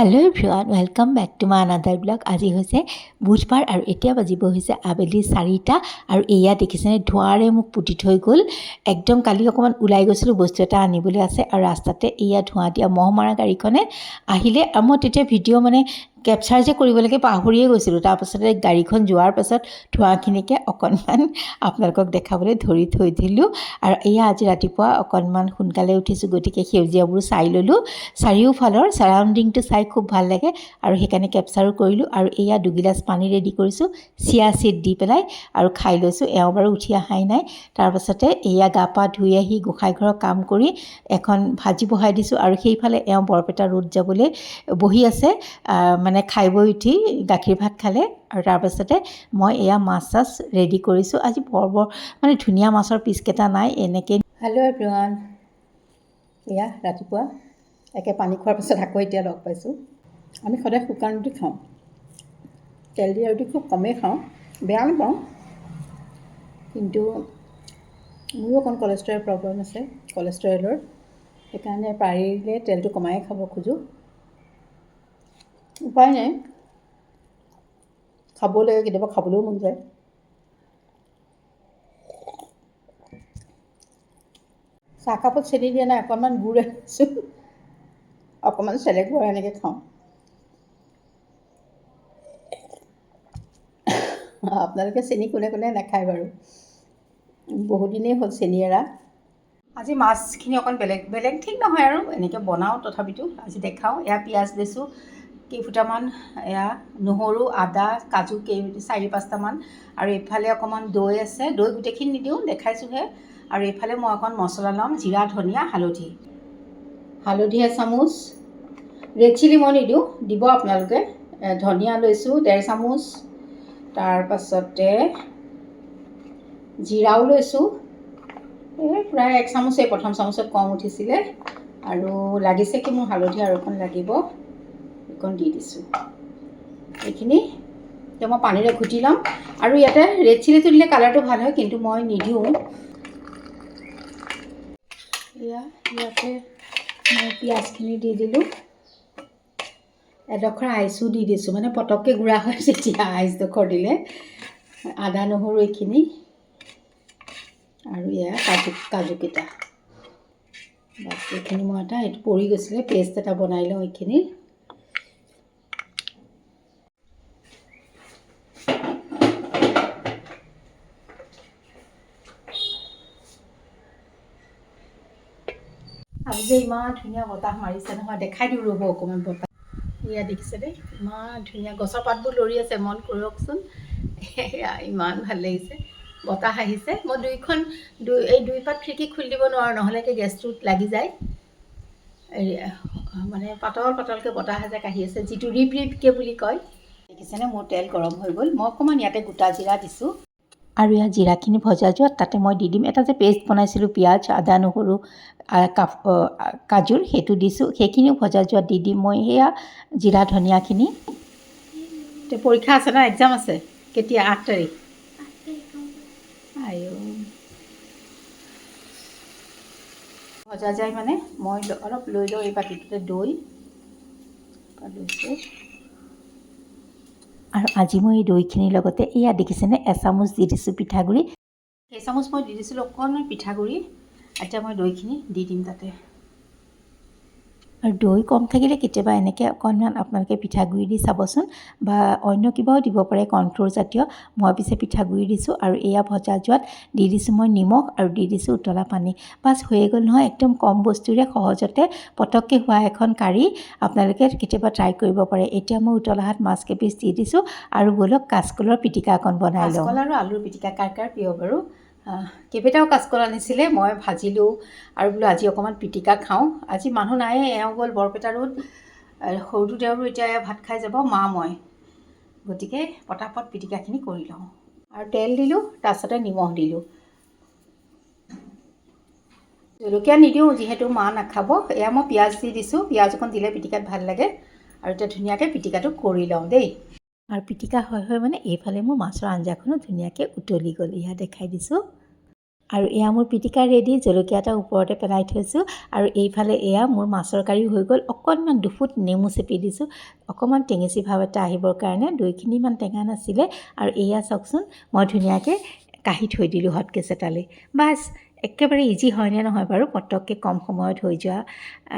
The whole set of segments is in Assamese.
Hello everyone welcome back to my another blog. आज হৈছে বুধবাৰ আৰু এতিয়া বাজিব হৈছে আবেলি 4টা আৰু এয়া দেখিছেনে ধোঁৱাৰে মোক পুতি থৈ গ'ল। একদম কালি অকমান ওলাই গৈছিলোঁ বস্তু এটা আনিবলৈ আছে আৰু ৰাস্তাতে এয়া ধোঁৱা দিয়া মহ মাৰা গাড়ীখনে আহিলে আৰু মই তেতিয়া ভিডিঅ' মানে কেপচাৰ যে কৰিব লাগে পাহৰিয়ে গৈছিলোঁ। তাৰপাছতে গাড়ীখন যোৱাৰ পাছত ধোঁৱাখিনিকে অকণমান আপোনালোকক দেখাবলৈ ধৰি থৈ দিলোঁ। আৰু এয়া আজি ৰাতিপুৱা অকণমান সোনকালে উঠিছোঁ, গতিকে সেউজীয়াবোৰ চাই ল'লোঁ। চাৰিওফালৰ ছাৰাউণ্ডিংটো চাই খুব ভাল লাগে আৰু সেইকাৰণে কেপচাৰো কৰিলোঁ। আৰু এয়া দুগিলাচ পানী ৰেডি কৰিছোঁ চিয়া চিড দি পেলাই আৰু খাই লৈছোঁ। এওঁ বাৰু উঠি অহাই নাই। তাৰপাছতে এয়া গা পা ধুই আহি গোঁসাই ঘৰৰ কাম কৰি এখন ভাজি বহাই দিছোঁ আৰু সেইফালে এওঁ বৰপেটা ৰোড যাবলৈ বহি আছে, মানে খাই বৈ উঠি গাখীৰ ভাত খালে। আৰু তাৰপাছতে মই এয়া মাছ চাছ ৰেডি কৰিছোঁ। আজি বৰ মানে ধুনীয়া মাছৰ পিচকেইটা নাই এনেকৈ। হেল্ল' এভ্ৰিৱান, এয়া ৰাতিপুৱা একে পানী খোৱাৰ পাছত আকৌ এতিয়া লগ পাইছোঁ। আমি সদায় শুকান ৰুটি খাওঁ, তেল দিয়া ৰুটি খুব কমেই খাওঁ, বেয়া নাপাওঁ, কিন্তু মোৰো অকণ কলেষ্ট্ৰলৰ প্ৰব্লেম আছে, কলেষ্ট্ৰলৰ, সেইকাৰণে পাৰিলে তেলটো কমাই খাব খোজোঁ। উপায় নাই, খাবলৈ কেতিয়াবা খাবলৈও মন যায়। চাহকাপত চেনি দিয়া নাই, অকণমান গুড় আনিছোঁ, অকণমান চেলেক গুড় এনেকৈ খাওঁ। আপোনালোকে চেনি কোনে কোনে নাখায় বাৰু, বহুদিনেই হ'ল চেনি এৰা। আজি মাছখিনি অকণ বেলেগ ঠিক নহয় আৰু এনেকৈ বনাওঁ, তথাপিতো আজি দেখাওঁ। এয়া পিঁয়াজ লৈছোঁ কেইফুটামান, এয়া নহৰু আদা কাজু 4-5টামান, আৰু এইফালে অকণমান দৈ আছে, দৈ গোটেইখিনি নিদিওঁ, দেখাইছোঁহে। আৰু এইফালে মই অকণ মছলা ল'ম, জিৰা ধনিয়া হালধি এচামুচ, ৰেড চিলি মই নিদিওঁ, দিব আপোনালোকে। ধনিয়া লৈছোঁ 1.5 চামুচ, তাৰপাছতে জিৰাও লৈছোঁ, প্ৰায় 1 চামুচেই, প্ৰথম চামুচত কম উঠিছিলে। আৰু লাগিছে কি মোৰ হালধি আৰু অকণ লাগিব, এইকণ দি দিছোঁ। এইখিনি এতিয়া মই পানীৰে ঘুটি ল'ম। আৰু ইয়াতে ৰেড চিলিটো দিলে কালাৰটো ভাল হয়, কিন্তু মই নিদিওঁ। ইয়াতে মই পিঁয়াজখিনি দি দিলোঁ, এডোখৰ আইচো দি দিছোঁ, মানে পটককৈ গুড়া হয় যেতিয়া আইচডোখৰ দিলে। আদা নহৰু এইখিনি, আৰু এয়া কাজুকেইটা, বাছ এইখিনি মই এইটো পৰি গৈছিলে, পেষ্ট এটা বনাই লওঁ এইখিনি। আজি যে ইমান ধুনীয়া বতাহ মাৰিছে নহয়, দেখাই দিওঁ ৰ'ব অকণমান বতাহ। এয়া দেখিছে দেই, ইমান ধুনীয়া গছৰ পাতবোৰ লৰি আছে, মন কৰকচোন। এয়া ইমান ভাল লাগিছে, বতাহ আহিছে। মই দুই পাত খিৰিকী খুলি দিব নোৱাৰোঁ, নহ'লে গেছটোত লাগি যায়। মানে পাতলকৈ বতাহ এজাক আহি আছে, যিটো ৰিপকে বুলি কয়। দেখিছেনে মোৰ তেল গৰম হৈ গ'ল। মই অকণমান ইয়াতে গোটা জিৰা দিছোঁ, আৰু ইয়াত জিৰাখিনি ভজা যোৱাত তাতে মই দি দিম এটা যে পেষ্ট বনাইছিলোঁ পিঁয়াজ আদা নহৰু কাজুৰ, সেইটো দিছোঁ। সেইখিনিও ভজা যোৱাত দি দিম মই সেয়া জিৰা ধনিয়াখিনি। এতিয়া পৰীক্ষা আছে ন, এক্সাম আছে কেতিয়া? 8 তাৰিখ। ভজা যায় মানে মই অলপ লৈ লওঁ, এই বাতিটোতে দৈ লৈছোঁ। আৰু আজি মই এই দৈখিনিৰ লগতে এয়া দেখিছেনে এচামুচ দি দিছোঁ পিঠাগুড়ি, সেই চামুচ মই দি দিছিলোঁ অকণমান পিঠাগুড়ি। এতিয়া মই দৈখিনি দি দিম তাতে। আৰু দৈ কম থাকিলে কেতিয়াবা এনেকৈ অকণমান আপোনালোকে পিঠাগুড়ি দি চাবচোন, বা অন্য কিবাও দিব পাৰে কৰ্ণফ্ল'ৰ জাতীয়। মই পিছে পিঠাগুড়ি দিছোঁ। আৰু এয়া ভজা যোৱাত দি দিছোঁ মই নিমখ, আৰু দি দিছোঁ উতলা পানী। বাছ হৈয়ে গ'ল নহয়, একদম কম বস্তুৰে সহজতে পটককৈ হোৱা এখন কাৰী। আপোনালোকে কেতিয়াবা ট্ৰাই কৰিব পাৰে। এতিয়া মই উতলা হাত মাছ কেইপিচ দি দিছোঁ, আৰু ব'লক কাচকলৰ পিটিকা অকণ বনাই লওঁ। কাচকল আৰু আলুৰ পিটিকা কাৰ প্ৰিয় বাৰু? কেইবাটাও কাচকল আনিছিলে, মই ভাজিলোঁ, আৰু বোলো আজি অকণমান পিটিকা খাওঁ। আজি মানুহ নায়েই, এওঁ গ'ল বৰপেটা ৰোড, সৰুটো দেওৰো এতিয়া ভাত খাই যাব, মা মই, গতিকে পটাপট পিটিকাখিনি কৰি লওঁ। আৰু তেল দিলোঁ, তাৰপাছতে নিমখ দিলোঁ, জলকীয়া নিদিওঁ যিহেতু মা নাখাব। এয়া মই পিঁয়াজ দি দিছোঁ, পিঁয়াজ অকণ দিলে পিটিকাত ভাল লাগে। আৰু এতিয়া ধুনীয়াকৈ পিটিকাটো কৰি লওঁ দেই। আৰু পিটিকা হয় মানে এইফালে মোৰ মাছৰ আঞ্জাখনো ধুনীয়াকৈ উতলি গ'ল, এয়া দেখাই দিছোঁ। আৰু এয়া মোৰ পিটিকা ৰেডি, জলকীয়া এটা ওপৰতে পেলাই থৈছোঁ আৰু এইফালে এয়া মোৰ মাছৰ কাৰিও হৈ গ'ল। অকণমান দুফুট নেমু চেপি দিছোঁ অকণমান টেঙেচি ভাৱ এটা আহিবৰ কাৰণে, দৈখিনি ইমান টেঙা নাছিলে। আৰু এয়া চাওকচোন মই ধুনীয়াকৈ কাঢ়ি থৈ দিলোঁ হটকেছ এটালৈ। বাছ একেবাৰে ইজি হয়নে নহয় বাৰু, পটককৈ কম সময়ত হৈ যোৱা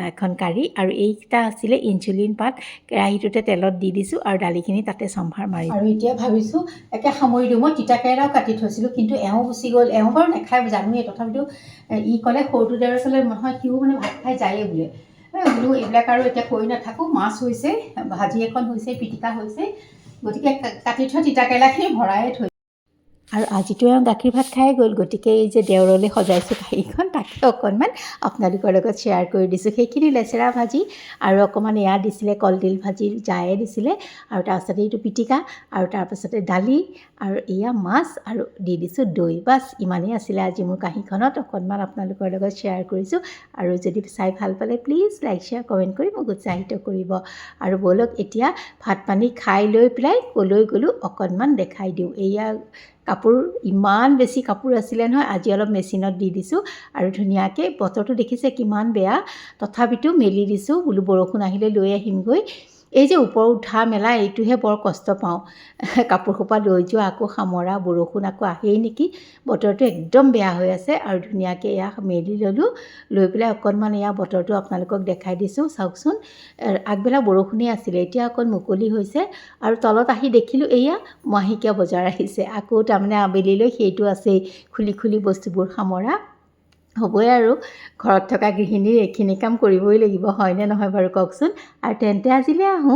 এখন কাৰী। আৰু এইকেইটা আছিলে ইনচুলিন পাত, কেৰাহীটোতে তেলত দি দিছোঁ আৰু দালিখিনি তাতে চম্ভাৰ মাৰি। আৰু এতিয়া ভাবিছোঁ একে সামৰি দিওঁ। মই তিতাকেৰেলাও কাটি থৈছিলোঁ কিন্তু এওঁ গুচি গ'ল। এওঁ বাৰু নাখায় জানোৱেই, তথাপিতো ই ক'লে সৰুটো দেওৰে ক'লে নহয় সিও মানে ভাত খাই যায়েই বোলে। বোলো এইবিলাক আৰু এতিয়া কৰি নাথাকোঁ, মাছ হৈছে, ভাজি এখন হৈছে, পিটিকা হৈছে, গতিকে কাটি থোৱা তিতাকেৰেলাখিনি ভৰাই থৈ। আৰু আজিতো এওঁ গাখীৰ ভাত খাই গ'ল, গতিকে এই যে দেওৰলৈ সজাইছোঁ কাঁহীখন তাকে অকণমান আপোনালোকৰ লগত শ্বেয়াৰ কৰি দিছোঁ। সেইখিনি লেচেৰা ভাজি আৰু অকণমান এয়া দিছিলে কলডিল ভাজি জায়ে দিছিলে, আৰু তাৰপাছতে এইটো পিটিকা, আৰু তাৰপাছতে দালি, আৰু এয়া মাছ, আৰু দি দিছোঁ দৈ। বাছ ইমানেই আছিলে আজি মোৰ কাঁহীখনত, অকণমান আপোনালোকৰ লগত শ্বেয়াৰ কৰিছোঁ। আৰু যদি চাই ভাল পালে প্লিজ লাইক শ্বেয়াৰ কমেণ্ট কৰি মোক উৎসাহিত কৰিব। আৰু ব'লক এতিয়া ভাত পানী খাই লৈ পেলাই ক'লৈ গ'লোঁ অকণমান দেখাই দিওঁ। এয়া কাপোৰ, ইমান বেছি কাপোৰ আছিলে নহয়, আজি অলপ মেচিনত দি দিছোঁ আৰু ধুনীয়াকৈ, বতৰটো দেখিছে কিমান বেয়া, তথাপিতো মেলি দিছোঁ, বোলো বৰষুণ আহিলে লৈ আহিমগৈ। এই যে ওপৰ উঠা মেলা এইটোহে বৰ কষ্ট পাওঁ, কাপোৰ সোপা লৈ যোৱা আকৌ সামৰা, বৰষুণ আকৌ আহেই নেকি, বতৰটো একদম বেয়া হৈ আছে। আৰু ধুনীয়াকৈ এয়া মেলি ল'লোঁ, লৈ পেলাই অকণমান এয়া বতৰটো আপোনালোকক দেখাই দিছোঁ। চাওকচোন আগবেলা বৰষুণেই আছিলে, এতিয়া অকণ মুকলি হৈছে। আৰু তলত আহি দেখিলোঁ এয়া মাহেকীয়া বজাৰ আহিছে, আকৌ তাৰমানে আবেলিলৈ সেইটো আছেই, খুলি খুলি বস্তুবোৰ সামৰা। হ'বই আৰু, ঘৰত থকা গৃহিণীৰ এইখিনি কাম কৰিবই লাগিব, হয়নে নহয় বাৰু কওকচোন। আৰু তেন্তে আজিলৈ আহোঁ।